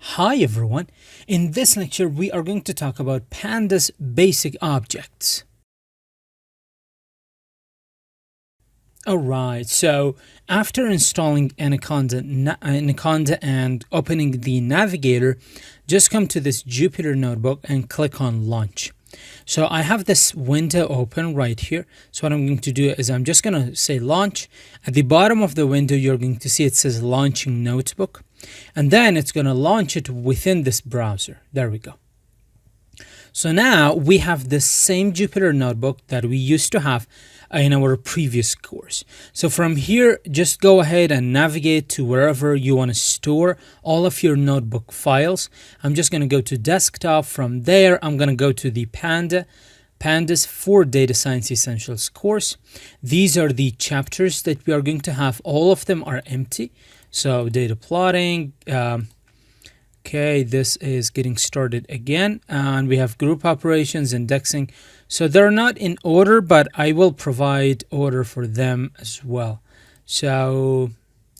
Hi everyone, in this lecture we are going to talk about Pandas basic objects. Alright, so after installing Anaconda and opening the navigator, just come to this Jupyter notebook and click on launch. So I have this window open right here. So what I'm going to do is I'm just going to say launch. At the bottom of the window, you're going to see it says launching notebook. And then it's going to launch it within this browser. There we go. So now we have the same Jupyter notebook that we used to have in our previous course. So from here, just go ahead and navigate to wherever you want to store all of your notebook files. I'm just going to go to desktop. From there, I'm going to go to the Pandas for Data Science Essentials course. These are the chapters that we are going to have. All of them are empty. So data plotting, okay, this is getting started again, and we have group operations, indexing. So they're not in order, but I will provide order for them as well. So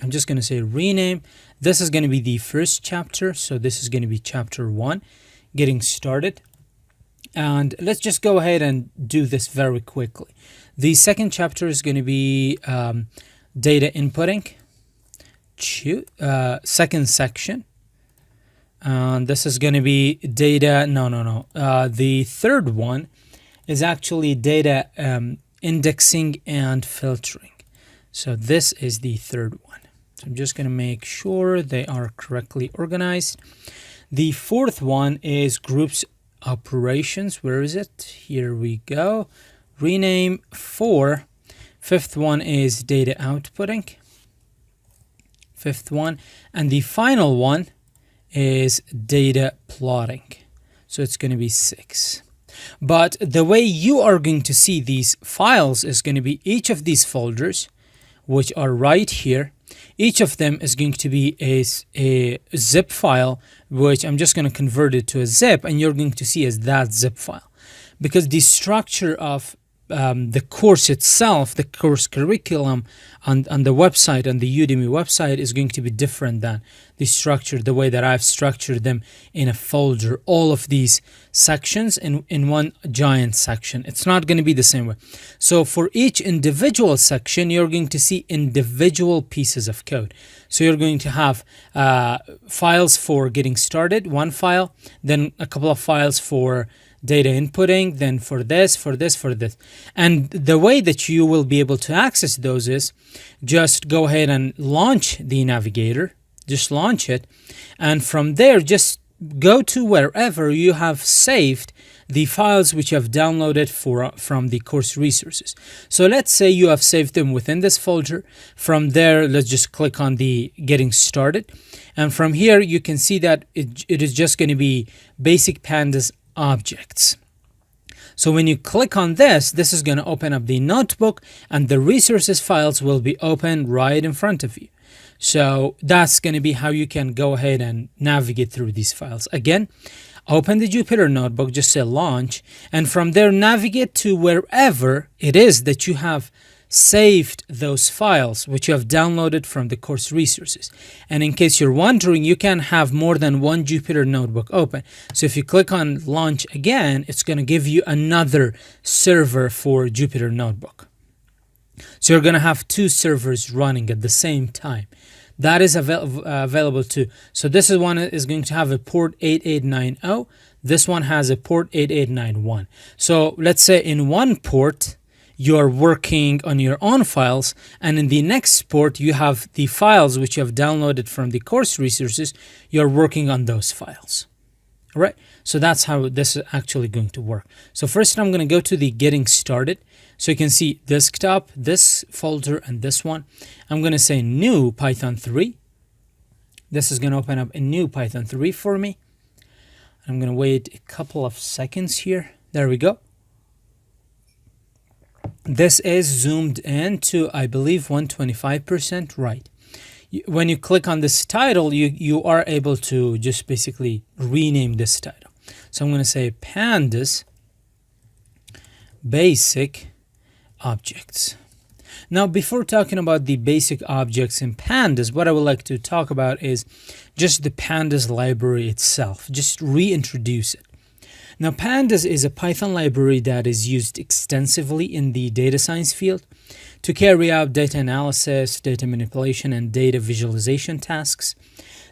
I'm just going to say rename. This is going to be the first chapter. So this is going to be chapter 1, getting started. And let's just go ahead and do this very quickly. The second chapter is going to be data inputting. Second section. And this is going to be data. The third one is actually data indexing and filtering. So this is the third one. So I'm just going to make sure they are correctly organized. The fourth one is groups operations. Where is it? Here we go. Rename 4. Fifth one is data outputting. Fifth one. And the final one is data plotting. So it's going to be 6. But the way you are going to see these files is going to be each of these folders, which are right here. Each of them is going to be a zip file, which I'm just going to convert it to a zip, and you're going to see as that zip file. Because the structure of the course itself, the course curriculum on the website, on the Udemy website, is going to be different than the structure, the way that I've structured them in a folder, all of these sections in one giant section. It's not going to be the same way. So for each individual section, you're going to see individual pieces of code. So you're going to have files for getting started, one file, then a couple of files for data inputting, then for this. And the way that you will be able to access those is just go ahead and launch the navigator, just launch it. And from there, just go to wherever you have saved the files which you have downloaded from the course resources. So let's say you have saved them within this folder. From there, let's just click on the getting started. And from here, you can see that it is just going to be basic Pandas objects. So when you click on this is going to open up the notebook, and the resources files will be open right in front of you. So that's going to be how you can go ahead and navigate through these files. Again, open the Jupyter notebook, just say launch, and from there navigate to wherever it is that you have saved those files which you have downloaded from the course resources. And in case you're wondering, you can have more than one Jupyter notebook open. So if you click on launch again, it's going to give you another server for Jupyter notebook. So you're going to have 2 servers running at the same time. That is available too. So this is one is going to have a port 8890. This one has a port 8891. So let's say in one port, you're working on your own files, and in the next port, you have the files which you have downloaded from the course resources. You're working on those files. All right. So that's how this is actually going to work. So first, I'm going to go to the getting started. So you can see desktop, this folder, and this one. I'm going to say new Python 3. This is going to open up a new Python 3 for me. I'm going to wait a couple of seconds here. There we go. This is zoomed in to, I believe, 125%, right? When you click on this title, you are able to just basically rename this title. So I'm going to say Pandas Basic Objects. Now, before talking about the basic objects in Pandas, what I would like to talk about is just the Pandas library itself, just reintroduce it. Now, Pandas is a Python library that is used extensively in the data science field to carry out data analysis, data manipulation, and data visualization tasks.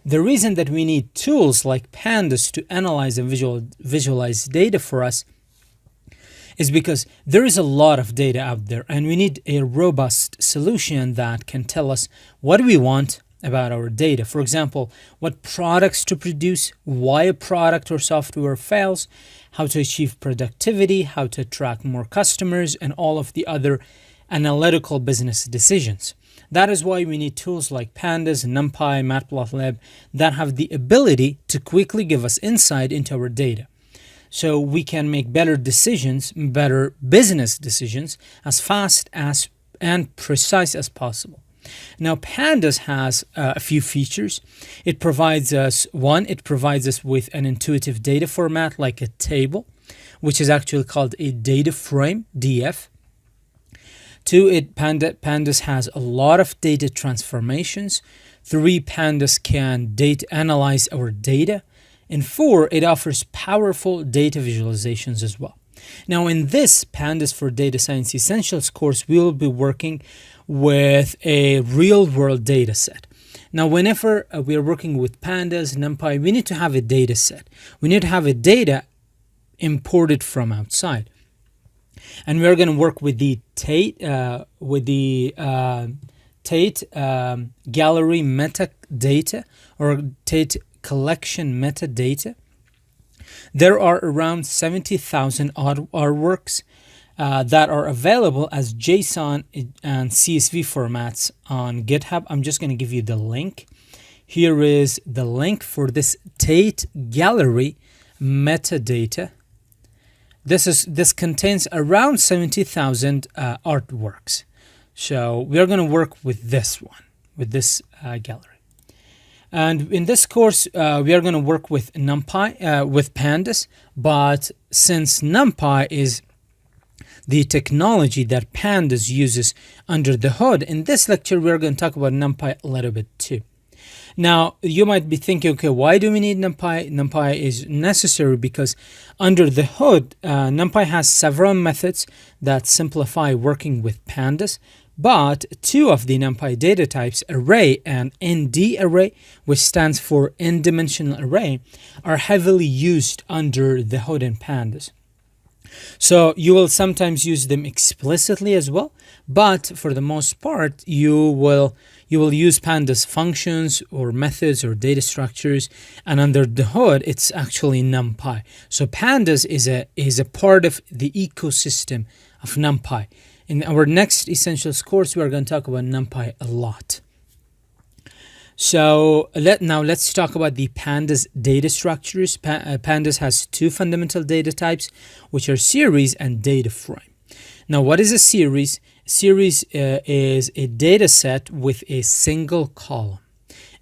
The reason that we need tools like Pandas to analyze and visualize data for us is because there is a lot of data out there, and we need a robust solution that can tell us what we want about our data. For example, what products to produce, why a product or software fails, how to achieve productivity, how to attract more customers, and all of the other analytical business decisions. That is why we need tools like Pandas, NumPy, Matplotlib that have the ability to quickly give us insight into our data, so we can make better decisions, better business decisions, as fast as and precise as possible. Now, Pandas has a few features. It provides us with an intuitive data format like a table, which is actually called a data frame, DF. Two, Pandas has a lot of data transformations. Three, Pandas can analyze our data. And four, it offers powerful data visualizations as well. Now, in this Pandas for Data Science Essentials course, we will be working with a real-world data set. Now, whenever we are working with Pandas, NumPy, we need to have a data set. We need to have a data imported from outside. And we are going to work with the Tate gallery metadata, or Tate collection metadata. There are around 70,000 artworks that are available as JSON and CSV formats on GitHub. I'm just going to give you the link. Here is the link for this Tate gallery metadata. This contains around 70,000 artworks. So we are going to work with this one, with this gallery. And in this course, we are going to work with NumPy, with Pandas, but since NumPy is the technology that Pandas uses under the hood, in this lecture, we are going to talk about NumPy a little bit too. Now, you might be thinking, okay, why do we need NumPy? NumPy is necessary because under the hood, NumPy has several methods that simplify working with Pandas. But two of the NumPy data types, array and ND array, which stands for n-dimensional array, are heavily used under the hood in Pandas. So you will sometimes use them explicitly as well, but for the most part, you will use Pandas functions or methods or data structures, and under the hood, it's actually NumPy. So Pandas is a part of the ecosystem of NumPy. In our next Essentials course, we are going to talk about NumPy a lot. So now let's talk about the Pandas data structures. Pandas has two fundamental data types, which are series and data frame. Now, what is a series? A series is a data set with a single column.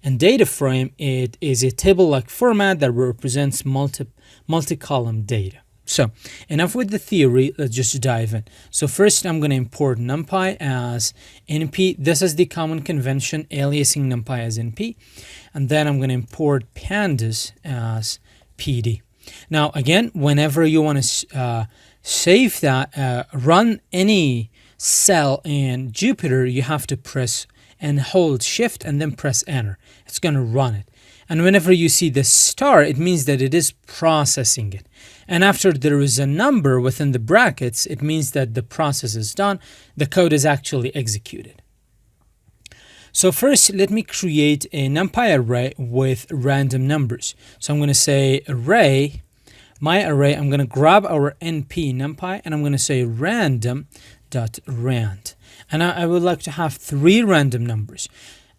And data frame, it is a table-like format that represents multi-column data. So enough with the theory, let's just dive in. So first I'm going to import NumPy as NP. This is the common convention, aliasing NumPy as NP. And then I'm going to import Pandas as PD. Now again, whenever you want to save that, run any cell in Jupyter, you have to press and hold Shift and then press Enter. It's going to run it. And whenever you see the star, it means that it is processing it. And after there is a number within the brackets, it means that the process is done. The code is actually executed. So first, let me create a NumPy array with random numbers. So I'm going to say array, my array. I'm going to grab our NP NumPy, and I'm going to say random.rand. And I would like to have three random numbers.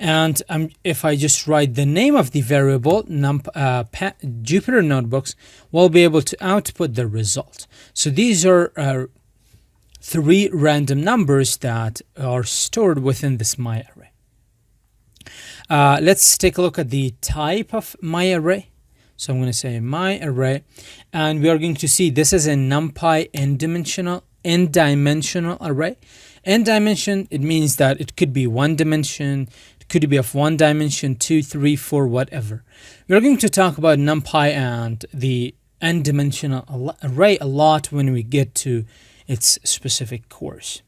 And if I just write the name of the variable, Jupyter Notebooks will be able to output the result. So these are three random numbers that are stored within this my array. Let's take a look at the type of my array. So I'm going to say my array, and we are going to see this is a NumPy n-dimensional array. N dimension, it means that it could be one dimension, it could be of one dimension, 2, 3, 4, whatever. We're going to talk about NumPy and the n-dimensional array a lot when we get to its specific course.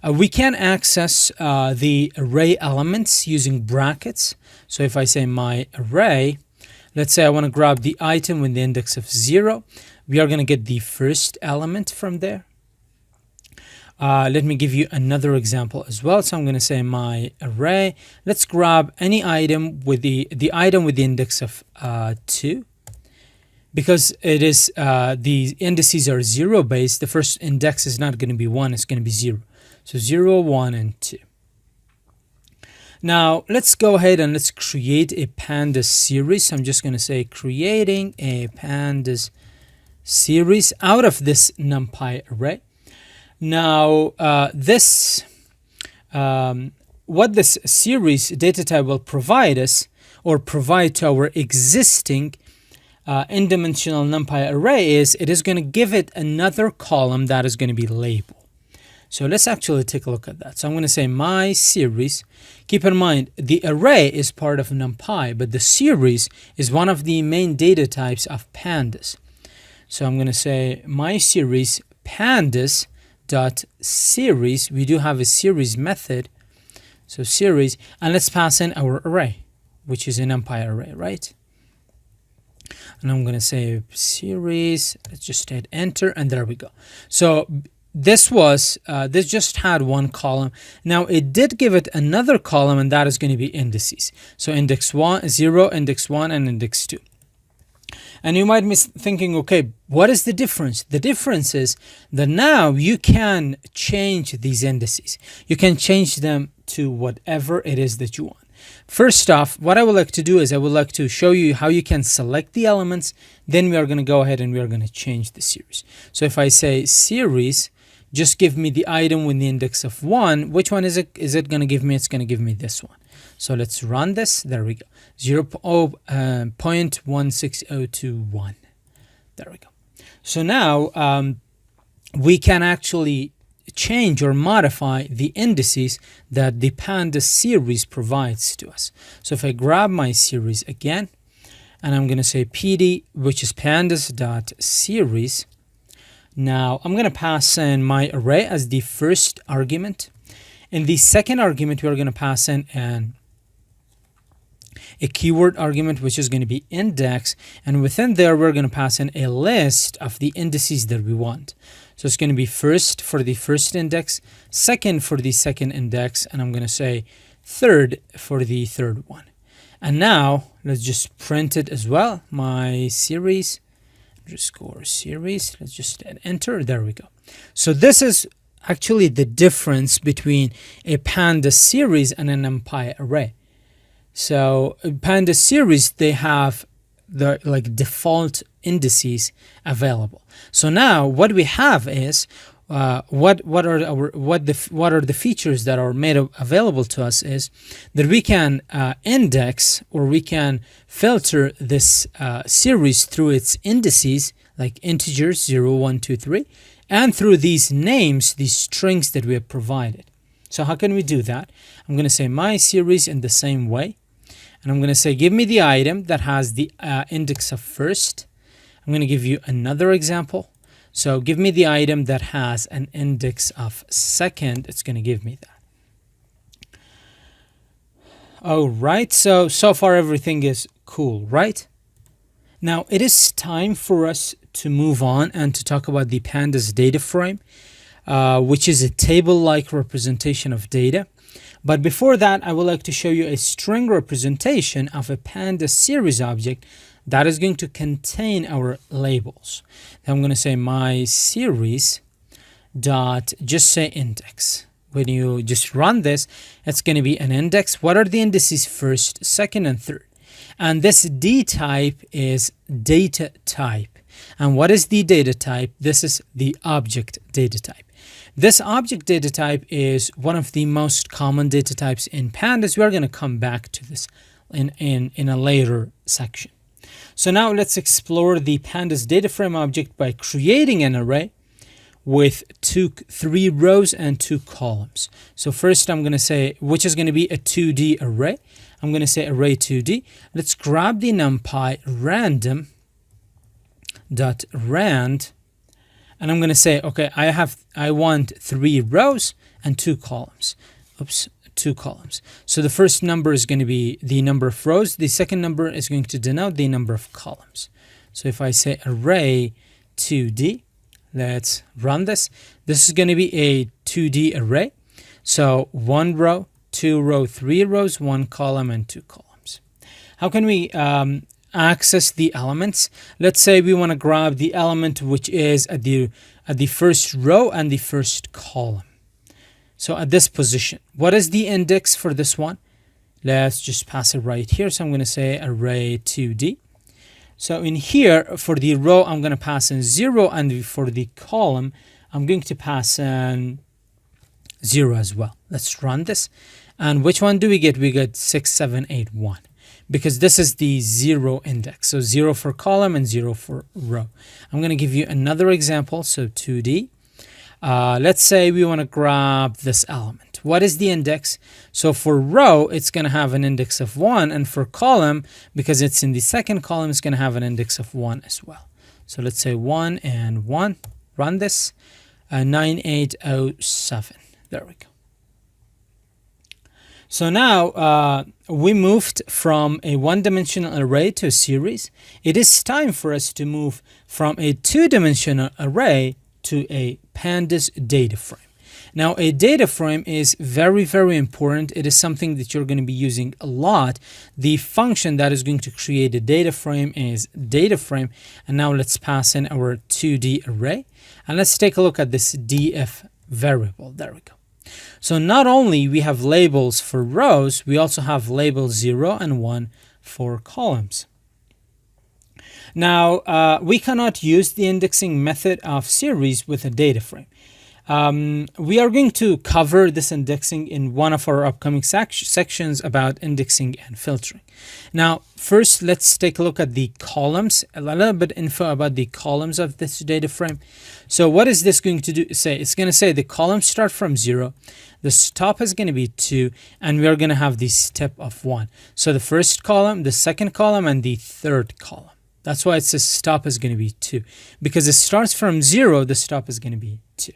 We can access the array elements using brackets. So if I say my array, let's say I want to grab the item with the index of 0. We are going to get the first element from there. Let me give you another example as well. So I'm going to say my array. Let's grab any item with the item with the index of 2. Because it is the indices are 0 based, the first index is not going to be 1, it's going to be 0. So 0, 1, and 2. Now let's go ahead and let's create a Pandas series. I'm just going to say creating a Pandas series out of this NumPy array. Now what this series data type will provide us, or provide to our existing n-dimensional NumPy array, is it is going to give it another column that is going to be label. So let's actually take a look at that. So I'm going to say my series. Keep in mind, the array is part of NumPy, but the series is one of the main data types of Pandas. So I'm going to say my series pandas dot series. We do have a series method. So series, and let's pass in our array, which is a NumPy array, right? And I'm going to say series. Let's just hit enter, and there we go. So this was this just had one column. Now it did give it another column, and that is going to be indices. So index 1, 0, index 1, and index 2. And you might be thinking, okay, what is the difference? The difference is that now you can change these indices. You can change them to whatever it is that you want. First off, what I would like to do is I would like to show you how you can select the elements. Then we are going to go ahead and we are going to change the series. So if I say series, just give me the item with the index of 1. Which one is it? Is it going to give me? It's going to give me this one. So let's run this. There we go. 0.16021. There we go. So now we can actually change or modify the indices that the Pandas series provides to us. So if I grab my series again, and I'm going to say PD, which is pandas.series. Now I'm going to pass in my array as the first argument. In the second argument, we're going to pass in a keyword argument, which is going to be index. And within there, we're going to pass in a list of the indices that we want. So it's going to be first for the first index, second for the second index, and I'm going to say third for the third one. And now let's just print it as well. My series, underscore series. Let's just hit enter. There we go. So this is actually the difference between a Pandas series and an NumPy array. So Pandas series, they have the default indices available. So now what we have is what are the features that are made available to us is that we can index, or we can filter this series through its indices, like integers 0, 1, 2, 3, and through these names, these strings that we have provided. So how can we do that? I'm going to say my series in the same way. And I'm going to say, give me the item that has the index of first. I'm going to give you another example. So give me the item that has an index of second. It's going to give me that. All right. So far everything is cool, right? Now it is time for us to move on and to talk about the Pandas data frame, which is a table-like representation of data. But before that, I would like to show you a string representation of a Pandas series object that is going to contain our labels. Now I'm going to say my series dot just say index. When you just run this, it's going to be an index. What are the indices first, second, and third? And this D type is data type. And what is the data type? This is the object data type. This object data type is one of the most common data types in Pandas. We're going to come back to this in a later section. So now let's explore the Pandas data frame object by creating an array with 3 rows and 2 columns. So first I'm going to say, which is going to be a 2D array. I'm going to say array 2D. Let's grab the numpy random dot rand, and I'm going to say, okay, I want 3 rows and 2 columns. Oops, 2 columns. So the first number is going to be the number of rows. The second number is going to denote the number of columns. So if I say array 2D, let's run this. This is going to be a 2D array. So 1 row, 2 row, 3 rows, 1 column, and 2 columns. How can we access the elements? Let's say we want to grab the element which is at the first row and the first column. So at this position, what is the index for this one? Let's just pass it right here. So I'm going to say array 2D. So in here, for the row, I'm going to pass in 0, and for the column, I'm going to pass in 0 as well. Let's run this. And which one do we get? We get 6, 7, 8, 1. Because this is the 0 index. So 0 for column and 0 for row. I'm going to give you another example. So 2D. Let's say we want to grab this element. What is the index? So for row, it's going to have an index of 1. And for column, because it's in the second column, it's going to have an index of 1 as well. So let's say 1 and 1. Run this. 9807. There we go. So now we moved from a one-dimensional array to a series. It is time for us to move from a two-dimensional array to a Pandas data frame. Now, a data frame is very, very important. It is something that you're going to be using a lot. The function that is going to create a data frame is data frame. And now let's pass in our 2D array. And let's take a look at this df variable. There we go. So not only we have labels for rows, we also have labels 0 and 1 for columns. Now, we cannot use the indexing method of series with a data frame. We are going to cover this indexing in one of our upcoming sections about indexing and filtering. Now, first, let's take a look at the columns, a little bit info about the columns of this data frame. So what is this going to say? It's going to say the columns start from 0, the stop is going to be 2, and we are going to have the step of 1. So the first column, the second column, and the third column. That's why it says stop is going to be 2. Because it starts from 0, the stop is going to be 2.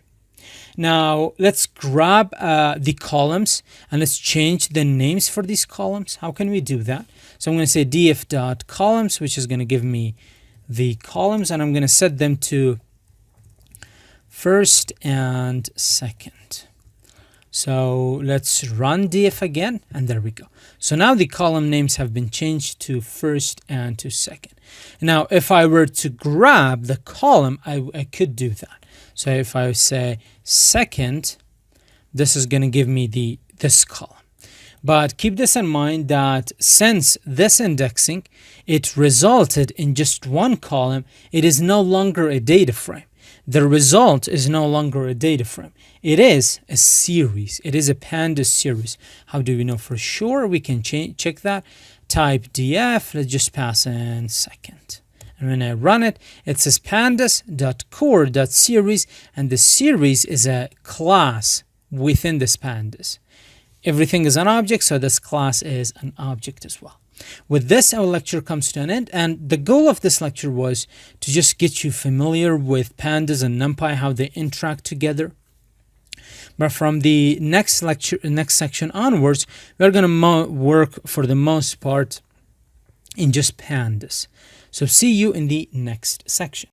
Now, let's grab the columns and let's change the names for these columns. How can we do that? So I'm going to say df.columns, which is going to give me the columns, and I'm going to set them to first and second. So let's run df again, and there we go. So now the column names have been changed to first and to second. Now, if I were to grab the column, I could do that. So if I say second, this is going to give me this column. But keep this in mind that since this indexing, it resulted in just one column, it is no longer a data frame. The result is no longer a data frame. It is a series. It is a Pandas series. How do we know for sure? We can check that. Type df, let's just pass in second. And when I run it, it says pandas.core.series, and the series is a class within this pandas. Everything is an object, so this class is an object as well. With this, our lecture comes to an end, and the goal of this lecture was to just get you familiar with pandas and NumPy, how they interact together. But from the next section onwards, we're going to work for the most part in just pandas. So see you in the next section.